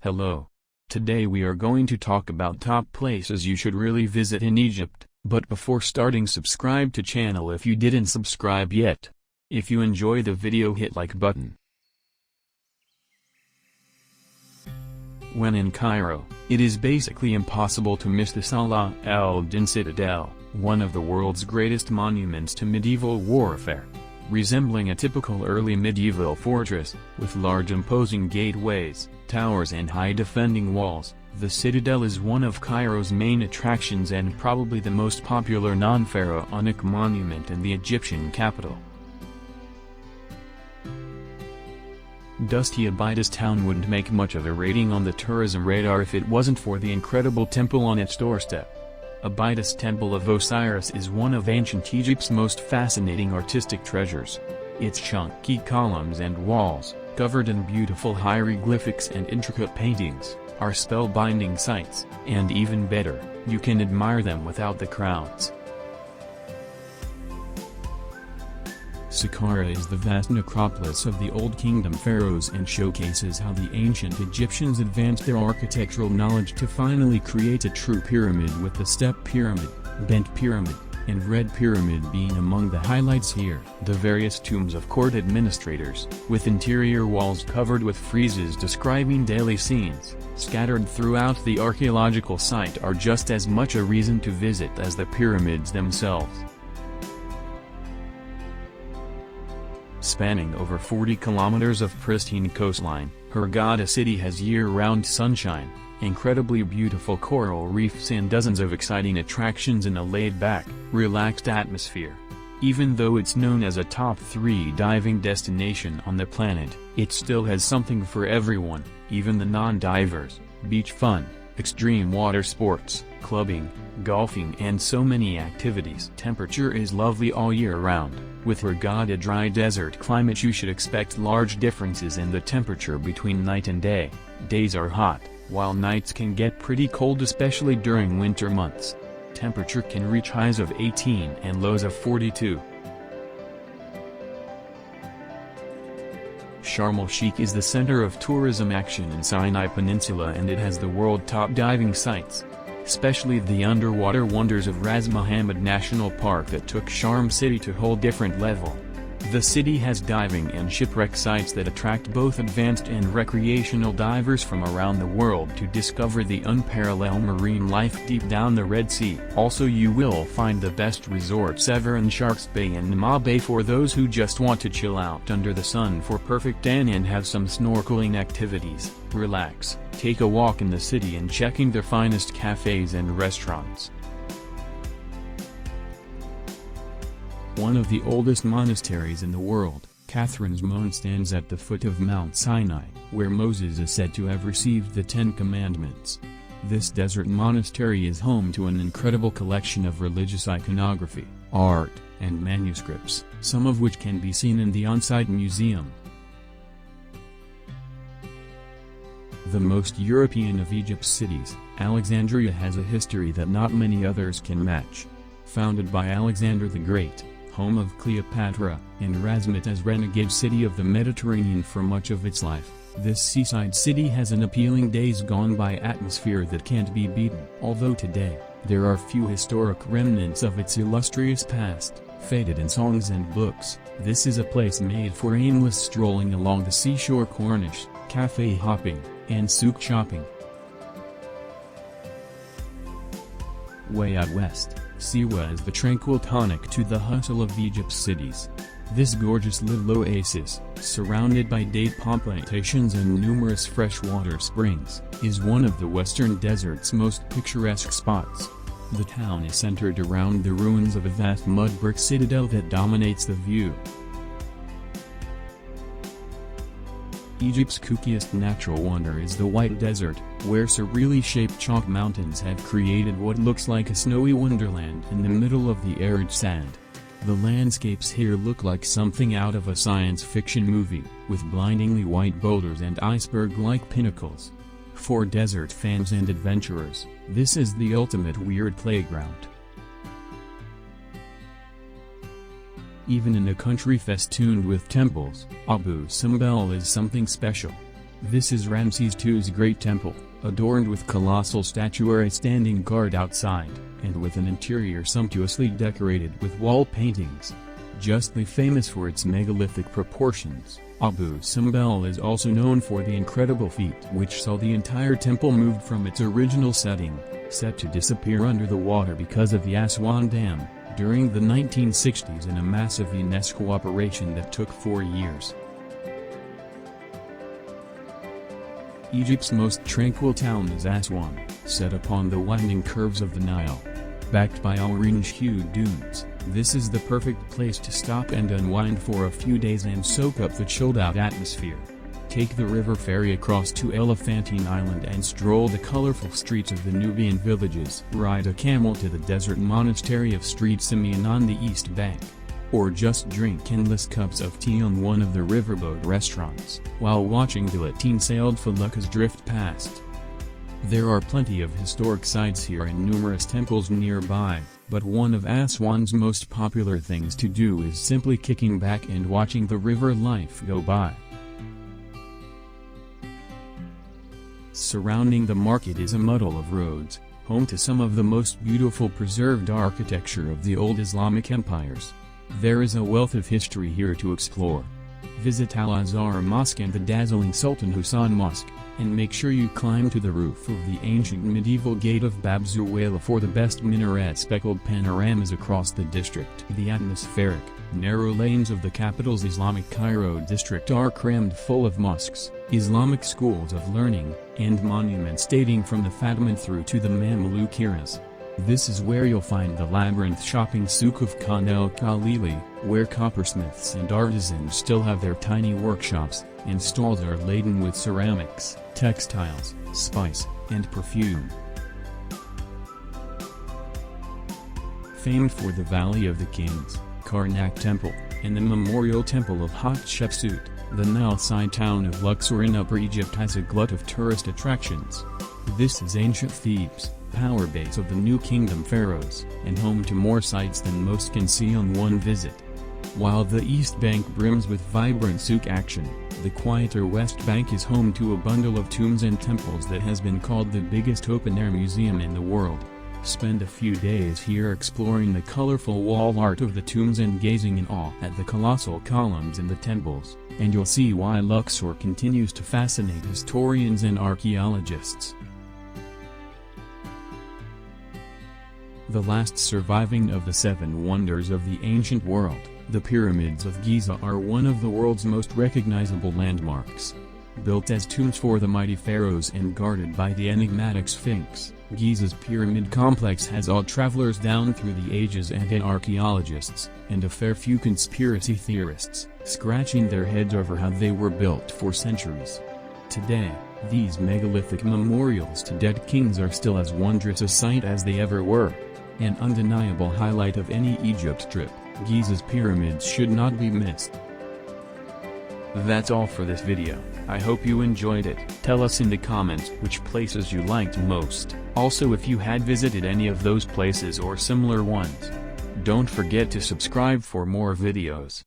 Hello. Today we are going to talk about top places you should really visit in Egypt, but before starting, subscribe to channel if you didn't subscribe yet. If you enjoy the video, hit like button. When in Cairo, it is basically impossible to miss the Salah al-Din Citadel, one of the world's greatest monuments to medieval warfare. Resembling a typical early medieval fortress, with large imposing gateways, towers and high defending walls, the citadel is one of Cairo's main attractions and probably the most popular non-pharaonic monument in the Egyptian capital. Dusty Abydos town wouldn't make much of a rating on the tourism radar if it wasn't for the incredible temple on its doorstep. Abydos Temple of Osiris is one of ancient Egypt's most fascinating artistic treasures. Its chunky columns and walls, covered in beautiful hieroglyphics and intricate paintings, are spellbinding sights, and even better, you can admire them without the crowds. Saqqara is the vast necropolis of the Old Kingdom pharaohs and showcases how the ancient Egyptians advanced their architectural knowledge to finally create a true pyramid, with the step pyramid, bent pyramid, and red pyramid being among the highlights here. The various tombs of court administrators, with interior walls covered with friezes describing daily scenes, scattered throughout the archaeological site, are just as much a reason to visit as the pyramids themselves. Spanning over 40 kilometers of pristine coastline, Hurghada City has year-round sunshine, incredibly beautiful coral reefs and dozens of exciting attractions in a laid-back, relaxed atmosphere. Even though it's known as a top 3 diving destination on the planet, it still has something for everyone, even the non-divers: beach fun, extreme water sports, clubbing, golfing and so many activities. Temperature is lovely all year round. With Hurghada dry desert climate, you should expect large differences in the temperature between night and day. Days are hot, while nights can get pretty cold, especially during winter months. Temperature can reach highs of 18 and lows of 42. Sharm el-Sheikh is the center of tourism action in Sinai Peninsula, and it has the world's top diving sites, especially the underwater wonders of Ras Mohammed National Park that took Sharm City to a whole different level. The city has diving and shipwreck sites that attract both advanced and recreational divers from around the world to discover the unparalleled marine life deep down the Red Sea. Also, you will find the best resorts ever in Sharks Bay and Nama Bay for those who just want to chill out under the sun for perfect tan and have some snorkeling activities, relax, take a walk in the city and checking the finest cafes and restaurants. One of the oldest monasteries in the world, Catherine's Mound, stands at the foot of Mount Sinai, where Moses is said to have received the 10 Commandments. This desert monastery is home to an incredible collection of religious iconography, art, and manuscripts, some of which can be seen in the on-site museum. The most European of Egypt's cities, Alexandria has a history that not many others can match. Founded by Alexander the Great, home of Cleopatra, and Razmat as renegade city of the Mediterranean for much of its life, this seaside city has an appealing days gone by atmosphere that can't be beaten. Although today, there are few historic remnants of its illustrious past, faded in songs and books, this is a place made for aimless strolling along the seashore Corniche, cafe hopping, and souk shopping. Way out west, Siwa is the tranquil tonic to the hustle of Egypt's cities. This gorgeous little oasis, surrounded by date palm plantations and numerous freshwater springs, is one of the Western Desert's most picturesque spots. The town is centered around the ruins of a vast mud brick citadel that dominates the view. Egypt's kookiest natural wonder is the White Desert, where surreally shaped chalk mountains have created what looks like a snowy wonderland in the middle of the arid sand. The landscapes here look like something out of a science fiction movie, with blindingly white boulders and iceberg-like pinnacles. For desert fans and adventurers, this is the ultimate weird playground. Even in a country festooned with temples, Abu Simbel is something special. This is Ramses II's Great Temple, adorned with colossal statuary standing guard outside, and with an interior sumptuously decorated with wall paintings. Justly famous for its megalithic proportions, Abu Simbel is also known for the incredible feat which saw the entire temple moved from its original setting, set to disappear under the water because of the Aswan Dam, during the 1960s in a massive UNESCO operation that took 4 years. Egypt's most tranquil town is Aswan, set upon the winding curves of the Nile. Backed by orange-hued dunes, this is the perfect place to stop and unwind for a few days and soak up the chilled-out atmosphere. Take the river ferry across to Elephantine Island and stroll the colorful streets of the Nubian villages. Ride a camel to the desert monastery of Street Simeon on the east bank. Or just drink endless cups of tea on one of the riverboat restaurants, while watching the lateen-sailed feluccas drift past. There are plenty of historic sites here and numerous temples nearby, but one of Aswan's most popular things to do is simply kicking back and watching the river life go by. Surrounding the market is a muddle of roads, home to some of the most beautiful preserved architecture of the old Islamic empires. There is a wealth of history here to explore. Visit Al-Azhar Mosque and the dazzling Sultan Hussein Mosque, and make sure you climb to the roof of the ancient medieval gate of Bab Zuwayla for the best minaret-speckled panoramas across the district. The atmospheric, narrow lanes of the capital's Islamic Cairo district are crammed full of mosques, Islamic schools of learning, and monuments dating from the Fatimid through to the Mamluk eras. This is where you'll find the labyrinth shopping souk of Khan el-Khalili, where coppersmiths and artisans still have their tiny workshops, and stalls are laden with ceramics, textiles, spice, and perfume. Famed for the Valley of the Kings, Karnak Temple, and the Memorial Temple of Hatshepsut, the Nile-side town of Luxor in Upper Egypt has a glut of tourist attractions. This is ancient Thebes, power base of the New Kingdom pharaohs, and home to more sights than most can see on one visit. While the East Bank brims with vibrant souk action, the quieter West Bank is home to a bundle of tombs and temples that has been called the biggest open-air museum in the world. Spend a few days here exploring the colorful wall art of the tombs and gazing in awe at the colossal columns in the temples, and you'll see why Luxor continues to fascinate historians and archaeologists. The last surviving of the 7 wonders of the ancient world, the Pyramids of Giza are one of the world's most recognizable landmarks. Built as tombs for the mighty pharaohs and guarded by the enigmatic Sphinx, Giza's pyramid complex has awed travelers down through the ages and archaeologists, and a fair few conspiracy theorists, scratching their heads over how they were built for centuries. Today, these megalithic memorials to dead kings are still as wondrous a sight as they ever were. An undeniable highlight of any Egypt trip, Giza's pyramids should not be missed. That's all for this video. I hope you enjoyed it. Tell us in the comments which places you liked most. Also, if you had visited any of those places or similar ones. Don't forget to subscribe for more videos.